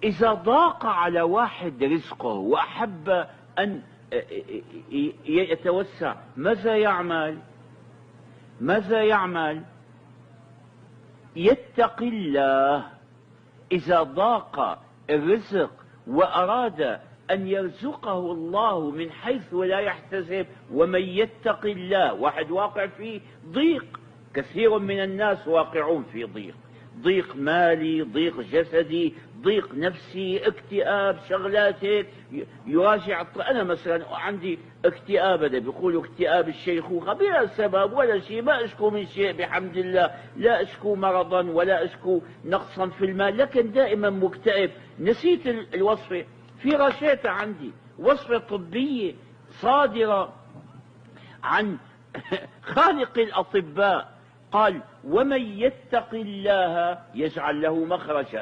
إذا ضاق على واحد رزقه وأحب أن يتوسع، ماذا يعمل؟ ماذا يعمل؟ يتقي الله. إذا ضاق الرزق وأراد أن يرزقه الله من حيث لا يحتسب، ومن يتق الله، واحد واقع في ضيق، كثير من الناس واقعون في ضيق، ضيق مالي، ضيق جسدي، ضيق نفسي، اكتئاب، شغلات هيك يراجع. أنا مثلا عندي اكتئاب، هذا بيقولوا اكتئاب الشيخوخة بلا سبب ولا شيء، ما أشكو من شيء بحمد الله، لا أشكو مرضا ولا أشكو نقصا في المال، لكن دائما مكتئب. نسيت الوصفة، في رشاتة عندي وصفة طبية صادرة عن خالق الأطباء، قال: ومن يتق الله يجعل له مخرجا.